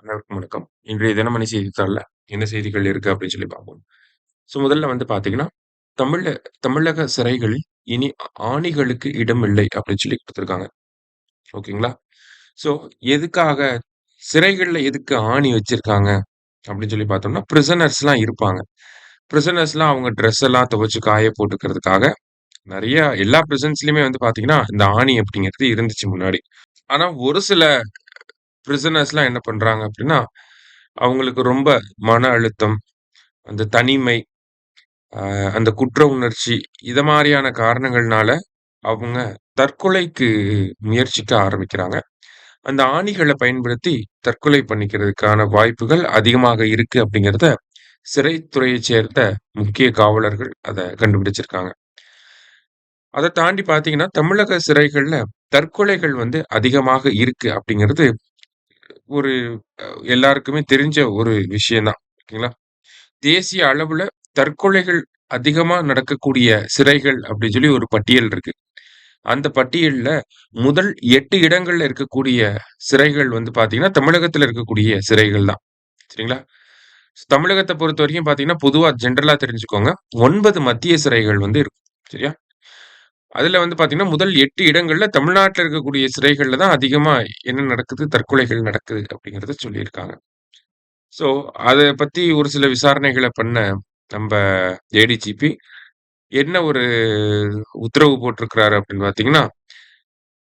அனைவருக்கும் வணக்கம். இன்றைய தினமணி செய்தித்தாள்ல என்ன செய்திகள் இருக்கு அப்படின்னு சொல்லி பார்ப்போம். முதல்ல பார்த்தீங்கன்னா, தமிழ்ல தமிழக சிறைகளில் இனி ஆணிகளுக்கு இடமில்லை அப்படின்னு சொல்லி குடுத்துருக்காங்க. ஓகேங்களா? ஸோ எதுக்காக சிறைகள்ல எதுக்கு ஆணி வச்சிருக்காங்க அப்படின்னு சொல்லி பார்த்தோம்னா, பிரிசனர்ஸ்லாம் இருப்பாங்க. பிரிசனர்ஸ்லாம் அவங்க ட்ரெஸ் எல்லாம் துவைச்சு காய போட்டுக்கிறதுக்காக நெறைய எல்லா பிரிசன்ஸ்லயுமே பார்த்தீங்கன்னா, இந்த ஆணி அப்படிங்கிறது இருந்துச்சு முன்னாடி. ஆனா ஒரு சில பிரிசனர்ஸ்லாம் என்ன பண்றாங்க அப்படின்னா, அவங்களுக்கு ரொம்ப மன அழுத்தம், அந்த தனிமை, அந்த குற்ற உணர்ச்சி இத மாரியான காரணங்கள்னால அவங்க தற்கொலைக்கு முயற்சிக்க ஆரம்பிக்கிறாங்க. அந்த ஆணிகள பயன்படுத்தி தற்கொலை பண்ணிக்கிறதுக்கான வாய்ப்புகள் அதிகமாக இருக்கு அப்படிங்கிறத சிறைத்துறையைச் சேர்ந்த முக்கிய காவலர்கள் அத கண்டுபிடிச்சிருக்காங்க. அத தாண்டி பார்த்தீங்கன்னா, தமிழக சிறைகள்ல தற்கொலைகள் அதிகமாக இருக்கு அப்படிங்கிறது ஒரு எல்லாருக்குமே தெரிஞ்ச ஒரு விஷயம் தான். ஓகேங்களா? தேசிய அளவுல தற்கொலைகள் அதிகமா நடக்கக்கூடிய சிறைகள் அப்படின்னு சொல்லி ஒரு பட்டியல் இருக்கு. அந்த பட்டியல்ல முதல் 8 இடங்கள்ல இருக்கக்கூடிய சிறைகள் பார்த்தீங்கன்னா, தமிழகத்துல இருக்கக்கூடிய சிறைகள் தான். சரிங்களா? தமிழகத்த பொறுத்தவரைக்கும் பார்த்தீங்கன்னா, பொதுவா ஜெனரலா தெரிஞ்சுக்கோங்க. 9 மத்திய சிறைகள் இருக்கும். சரியா? அதுல பார்த்தீங்கன்னா, முதல் 8 இடங்கள்ல தமிழ்நாட்டுல இருக்கக்கூடிய சிறைகள்ல தான் அதிகமா என்ன நடக்குது? தற்கொலைகள் நடக்குது அப்படிங்கிறத சொல்லியிருக்காங்க. ஸோ, அத பத்தி ஒரு சில விசாரணைகள பண்ண நம்ப ஏடிஜிபி என்ன ஒரு உத்தரவு போட்டிருக்கிறாரு அப்படின்னு பார்த்தீங்கன்னா,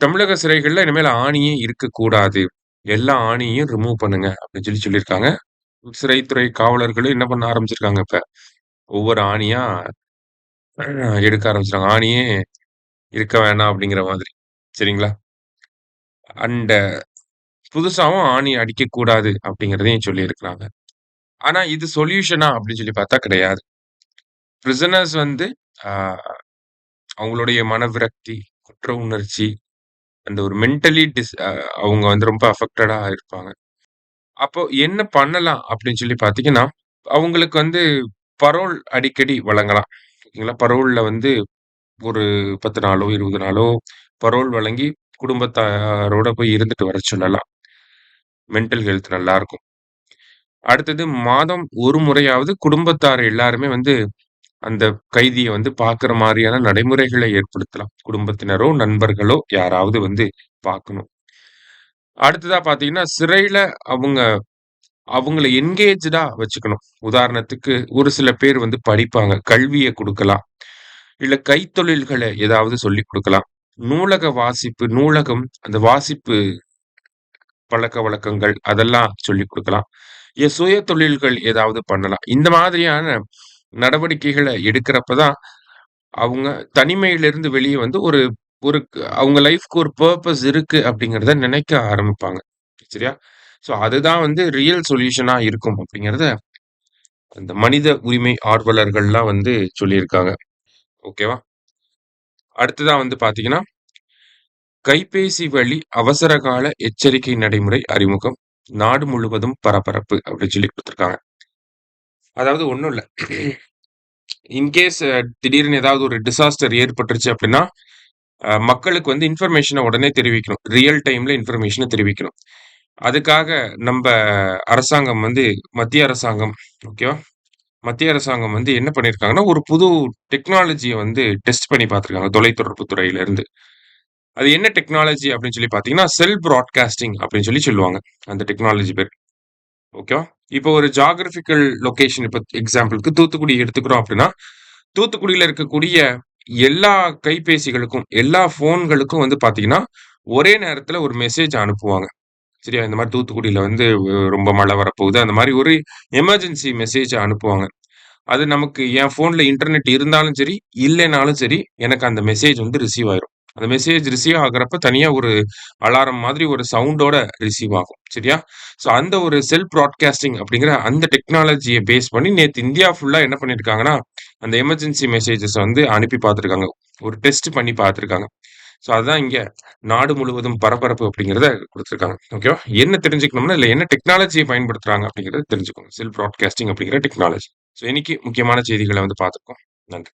தமிழக சிறைகள்ல இனிமேல் ஆணியே இருக்கக்கூடாது. எல்லா ஆணியையும் ரிமூவ் பண்ணுங்க அப்படின்னு சொல்லியிருக்காங்க. சிறைத்துறை காவலர்களும் என்ன பண்ண ஆரம்பிச்சிருக்காங்க இப்ப, ஒவ்வொரு ஆணியா எடுக்க ஆரம்பிச்சுட்டாங்க. ஆணியே இருக்க வேணாம் அப்படிங்கிற மாதிரி. சரிங்களா? அண்ட் புதுசாவும் ஆணி அடிக்கக்கூடாது அப்படிங்கிறதையும் சொல்லியிருக்கிறாங்க. ஆனா இது சொல்யூஷனா அப்படின்னு சொல்லி பார்த்தா கிடையாது. பிரிசனர்ஸ் ஆ அவங்களுடைய மனவிரக்தி, குற்ற உணர்ச்சி, அந்த ஒரு மென்டலி அவங்க ரொம்ப அஃபெக்டடா இருப்பாங்க. அப்போ என்ன பண்ணலாம் அப்படின்னு சொல்லி பார்த்தீங்கன்னா, அவங்களுக்கு பரோல் அடிக்கடி வழங்கலாம். ஓகேங்களா? பரோல்ல ஒரு 10 நாளோ, 20 நாளோ பரோல் வழங்கி குடும்பத்தாரோட போய் இருந்துட்டு வர சொல்லலாம். மென்டல் ஹெல்த் நல்லாருக்கும். அடுத்தது மாதம் ஒரு முறையாவது குடும்பத்தார் எல்லாருமே அந்த கைதிய பார்க்குற மாரியான நடைமுறைகளை ஏற்படுத்தலாம். குடும்பத்தினரோ, நண்பர்களோ யாராவது பார்க்கணும். அடுத்ததா பார்த்தீங்கன்னா, சிறையில அவங்க அவங்கள என்கேஜ்டா வச்சுக்கணும். உதாரணத்துக்கு ஒரு சில பேர் படிப்பாங்க. கல்விய குடுக்கலாம். இல்ல கைத்தொழில்கள ஏதாவது சொல்லிக் குடுக்கலாம். நூலக வாசிப்பு, நூலகம் அந்த வாசிப்பு பழக்கவழக்கங்கள் அதெல்லாம் சொல்லிக் குடுக்கலாம். சுய தொழில்கள் ஏதாவது பண்ணலாம். இந்த மாதிரியான நடவடிக்கைகள எடுக்கிறப்ப தான், அவங்க தனிமையிலிருந்து வெளிய ஒரு ஒரு அவங்க லைஃப்க்கு ஒரு பர்ப்பஸ் இருக்கு அப்படிங்கிறத நினைக்க ஆரம்பிப்பாங்க. சரியா? ஸோ அதுதான் ரியல் சொல்யூஷனா இருக்கும் அப்படிங்கிறத, அந்த மனித உரிமை ஆர்வலர்கள்லாம் சொல்லியிருக்காங்க. ஓகேவா? அடுத்ததா பார்த்தீங்கன்னா, கைபேசி வழி அவசரகால எச்சரிக்கை நடைமுறை அறிமுகம். நாடு முழுவதும் பரபரப்பு அப்படின்னு சொல்லி குடுத்துருக்காங்க. அதாவது ஒண்ணும் இல்ல. இன்கேஸ் திடீர்னு ஏதாவது ஒரு டிசாஸ்டர் ஏற்பட்டுருச்சு அப்படின்னா, மக்களுக்கு இன்ஃபர்மேஷன உடனே தெரிவிக்கணும். ரியல் டைம்ல இன்ஃபர்மேஷன தெரிவிக்கணும். அதுக்காக நம்ப அரசாங்கம் மத்திய அரசாங்கம் ஓகேவா? மத்திய அரசாங்கம் என்ன பண்ணியிருக்காங்கன்னா, ஒரு புது டெக்னாலஜிய டெஸ்ட் பண்ணி பார்த்துருக்காங்க. தொலைத்தொடர்பு துறையில இருந்து. அது என்ன டெக்னாலஜி அப்படின்னு சொல்லி பார்த்தீங்கன்னா, செல் பிராட்காஸ்டிங் அப்படின்னு சொல்லுவாங்க. அந்த டெக்னாலஜி பேர். ஓகேவா? இப்போ ஒரு ஜியோகிராபிக்கல் லொகேஷன் இப்ப எக்ஸாம்பிள்க்கு தூத்துக்குடி எடுத்துக்கிறோம் அப்படின்னா, தூத்துக்குடியில இருக்கக்கூடிய எல்லா கைபேசிகளுக்கும், எல்லா ஃபோன்களுக்கும் பார்த்தீங்கன்னா, ஒரே நேரத்துல ஒரு மெசேஜ் அனுப்புவாங்க. சரியா? இந்த மாரி தூத்துக்குடியில ரொம்ப மழை வரப்போகுது. அந்த மாரி ஒரு எமர்ஜென்சி மெசேஜ அனுப்புவாங்க. அது நமக்கு என் ஃபோன்ல இன்டர்நெட் இருந்தாலும் சரி, இல்லைனாலும் சரி, எனக்கு அந்த மெசேஜ் ரிசீவ் ஆயிரும். அந்த மெசேஜ் ரிசீவ் ஆகுறப்ப தனியா ஒரு அலாரம் மாதிரி ஒரு சவுண்டோட ரிசீவ் ஆகும். சரியா? ஸோ அந்த ஒரு செல்ஃப் பிராட்காஸ்டிங் அப்படிங்கிற அந்த டெக்னாலஜிய பேஸ் பண்ணி நேத்து இந்தியா ஃபுல்லா என்ன பண்ணியிருக்காங்கன்னா, அந்த எமர்ஜென்சி மெசேஜஸ் அனுப்பி பார்த்துருக்காங்க. ஒரு டெஸ்ட் பண்ணி பார்த்துருக்காங்க. ஸோ அதுதான் இங்க நாடு முழுவதும் பரபரப்பு அப்படிங்கிறத குடுத்துருக்காங்க. ஓகேவா? என்ன தெரிஞ்சுக்கணும்னா, இதுல என்ன டெக்னாலஜிய பயன்படுத்துறாங்க அப்படிங்கிறத தெரிஞ்சுக்கோங்க. செல்ஃப் பிராட்காஸ்டிங் அப்படிங்கிற டெக்னாலஜி. ஸோ இன்னைக்கு முக்கியமான செய்திகள பார்த்துருக்கோம். நன்றி.